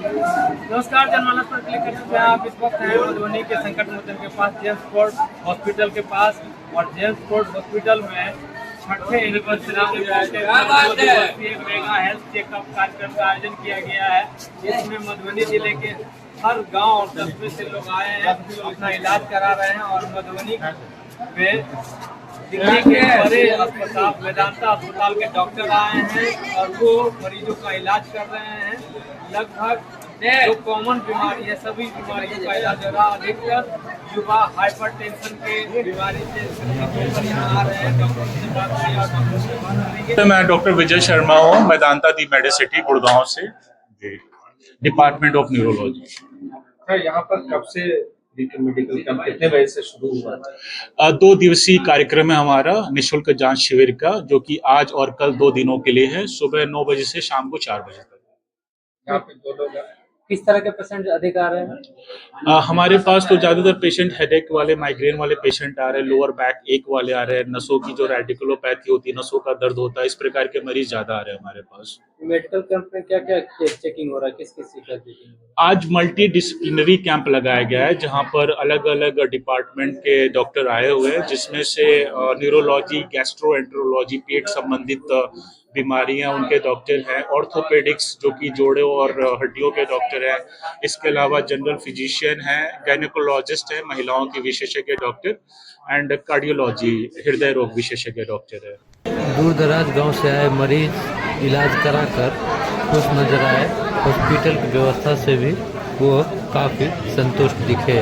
नमस्कार, जनमानस पर क्लिक कर चुके हैं आप। इस वक्त हैं मधुबनी के संकट मोचन के पास जेम्स फोर्ड हॉस्पिटल के पास, और जेम्स फोर्ड हॉस्पिटल में छठे एनिवर्सरी मेगा हेल्थ चेकअप कार्यक्रम का आयोजन किया गया है। इसमें मधुबनी जिले के हर गांव और कस्बे से लोग आए हैं, अपना इलाज करा रहे हैं। और मधुबनी में दिल्ली के बड़े अस्पताल वेदांता अस्पताल के डॉक्टर आए हैं और वो मरीजों का इलाज कर रहे हैं। लगभग जो कॉमन बीमारी है सभी बीमारियों का इलाज हो रहा है। अधिकतर युवा हाइपरटेंशन के बीमारी से यहाँ आ रहे हैं। डॉक्टर से बात की और डॉक्टर से बात करेंगे। मैं डॉक्टर विजय शर्मा हूँ, मेदांता दी मेडिसिटी गुड़गांव से, डिपार्टमेंट ऑफ न्यूरोलॉजी। यहाँ पर कब से मेडिकल कैंप कितने बजे से शुरू हुआ? 2 दिवसीय कार्यक्रम है हमारा निःशुल्क जांच शिविर का, जो कि आज और कल 2 दिनों के लिए है, सुबह 9 बजे से शाम को 4 बजे तक। यहाँ पे 2 लोग हैं। किस तरह के पेशेंट अधिक आ रहे हैं? हमारे पास तो ज्यादातर पेशेंट हेडेक वाले, माइग्रेन वाले पेशेंट आ रहे हैं, लोअर बैक एक वाले आ रहे हैं, नसों की जो रेडिकुलोपैथी होती है, नसों का दर्द होता है, इस प्रकार के मरीज ज्यादा आ रहे हैं हमारे पास। मेडिकल कैंप में क्या क्या चेकिंग हो रहा है, किस किस चीज का चेकिंग? आज मल्टी डिसिप्लिनरी कैंप लगाया गया है, जहां पर अलग अलग डिपार्टमेंट के डॉक्टर आए हुए हैं, जिसमें से न्यूरोलॉजी, गैस्ट्रोएंटरोलॉजी, पेट संबंधित बीमारियां उनके डॉक्टर हैं, ऑर्थोपेडिक्स जो कि जोड़ों और हड्डियों के डॉक्टर हैं, इसके अलावा जनरल फिजिशियन हैं, गायनेकोलॉजिस्ट हैं, महिलाओं की विशेषज्ञ डॉक्टर, एंड कार्डियोलॉजी हृदय रोग विशेषज्ञ डॉक्टर है। दूर दराज गांव से आए मरीज इलाज कराकर खुश नजर आए। हॉस्पिटल की व्यवस्था से भी वो काफ़ी संतुष्ट दिखे।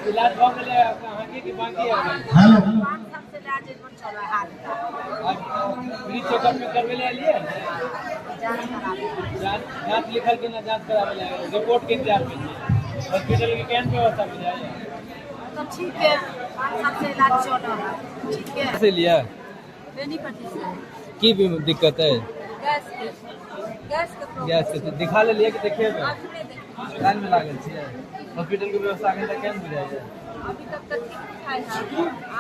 इलाज हो गया कहाँ की बाकी है? फ्री चेकअप में करवे ले लिए, जांच लिखल के ना जांच करावे ले, रिपोर्ट के इंतजार में हॉस्पिटल की कैंप व्यवस्था मिल जाएगी तो ठीक है। सबसे इलाज चल रहा है, ठीक है। से लिया बेनीपट्टी से। की भी दिक्कत है? गैस के गैस के दिखा ले लिए कि देखिए अभी नहीं देखा। लाइन में लागल छियै, हॉस्पिटल के व्यवस्था आगे तक कैंप मिल जाएगा। अभी तक ठीक दिखाई है।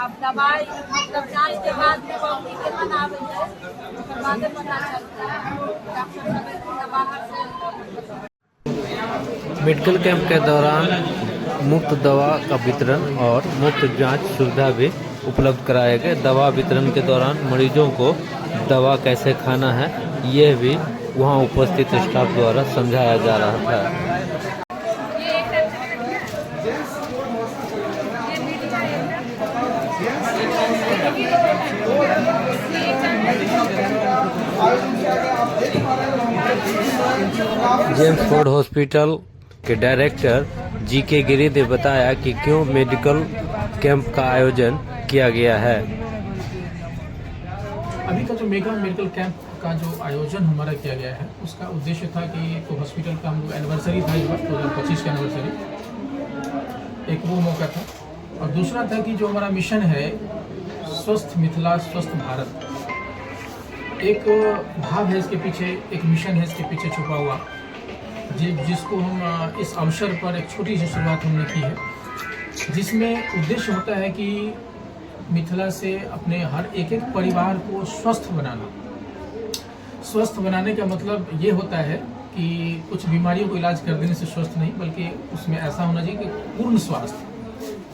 आप दवाई मतलब जांच के बाद कॉम्प्लिकेशन आवे है, उसके बाद पता चलता है। डॉक्टर सब बाहर से मेडिकल कैंप के दौरान मुफ्त दवा का वितरण और मुफ्त जांच सुविधा भी उपलब्ध कराए गए। दवा वितरण के दौरान मरीजों को दवा कैसे खाना है, यह भी वहां उपस्थित स्टाफ द्वारा समझाया जा रहा था। जेम्स फोर्ड हॉस्पिटल के डायरेक्टर जी.के. गिरी ने बताया कि क्यों मेडिकल कैंप का आयोजन किया गया है। अभी का जो मेगा मेडिकल कैंप का जो आयोजन हमारा किया गया है, उसका उद्देश्य था कि तो हॉस्पिटल का हम लोग एनिवर्सरी था, 2025 का एनिवर्सरी, एक वो मौका था। और दूसरा था कि जो हमारा मिशन है स्वस्थ मिथिला स्वस्थ भारत, एक भाव है इसके पीछे, एक मिशन है इसके पीछे छुपा हुआ, जिसको हम इस अवसर पर एक छोटी सी शुरुआत हमने की है, जिसमें उद्देश्य होता है कि मिथिला से अपने हर एक परिवार को स्वस्थ बनाना। स्वस्थ बनाने का मतलब ये होता है कि कुछ बीमारियों को इलाज कर देने से स्वस्थ नहीं, बल्कि उसमें ऐसा होना चाहिए कि पूर्ण स्वास्थ्य।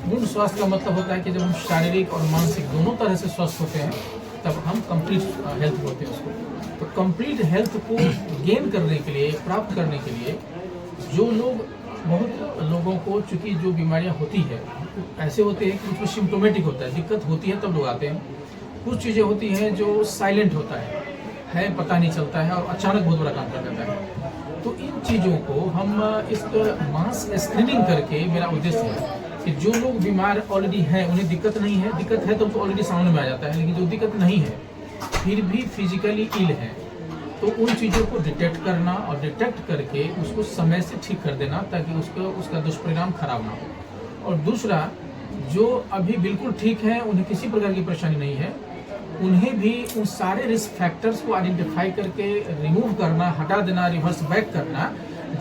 पूर्ण स्वास्थ्य का मतलब होता है कि जब हम शारीरिक और मानसिक दोनों तरह से स्वस्थ होते हैं, तब हम कंप्लीट हेल्थ बोलते हैं उसको। तो कंप्लीट हेल्थ को गेन करने के लिए, प्राप्त करने के लिए, जो लोग, बहुत लोगों को चूँकि जो बीमारियां होती है ऐसे होते हैं कि उसमें सिम्टोमेटिक होता है, दिक्कत होती है तब लोग आते हैं। कुछ चीज़ें होती हैं जो साइलेंट होता है पता नहीं चलता है और अचानक बहुत बड़ा काम कर देता है। तो इन चीज़ों को हम इस मास स्क्रीनिंग करके, मेरा उद्देश्य है कि जो लोग बीमार ऑलरेडी हैं, उन्हें दिक्कत नहीं है, दिक्कत है तो ऑलरेडी सामने में आ जाता है, लेकिन जो दिक्कत नहीं है फिर भी फिजिकली इल है, तो उन चीज़ों को डिटेक्ट करना और डिटेक्ट करके उसको समय से ठीक कर देना, ताकि उसका दुष्परिणाम खराब ना हो। और दूसरा, जो अभी बिल्कुल ठीक है, उन्हें किसी प्रकार की परेशानी नहीं है, उन्हें भी उन सारे रिस्क फैक्टर्स को आइडेंटिफाई करके रिमूव करना, हटा देना, रिवर्स बैक करना,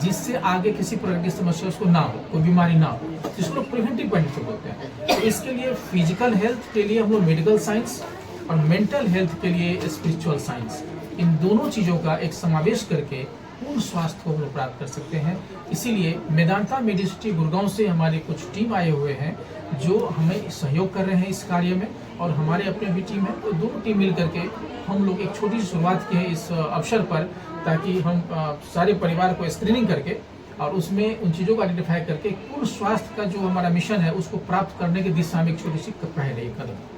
जिससे आगे किसी प्रकार की समस्या उसको ना हो, कोई बीमारी ना हो, जिसको प्रिवेंटिव पॉइंट से बोलते हैं। तो इसके लिए फिजिकल हेल्थ के लिए हम लोग मेडिकल साइंस और मेंटल हेल्थ के लिए स्पिरिचुअल साइंस, इन दोनों चीज़ों का एक समावेश करके पूर्ण स्वास्थ्य को हम लोग प्राप्त कर सकते हैं। इसीलिए मेदांता मेडिसिटी गुड़गांव से हमारे कुछ टीम आए हुए हैं जो हमें सहयोग कर रहे हैं इस कार्य में, और हमारे अपने भी टीम है, तो दोनों टीम मिल करके हम लोग एक छोटी सी शुरुआत की है इस अवसर पर, ताकि हम सारे परिवार को स्क्रीनिंग करके और उसमें उन चीज़ों को आइडेंटिफाई करके पूर्ण स्वास्थ्य का जो हमारा मिशन है उसको प्राप्त करने की दिशा में एक छोटी सी पहल है, कदम।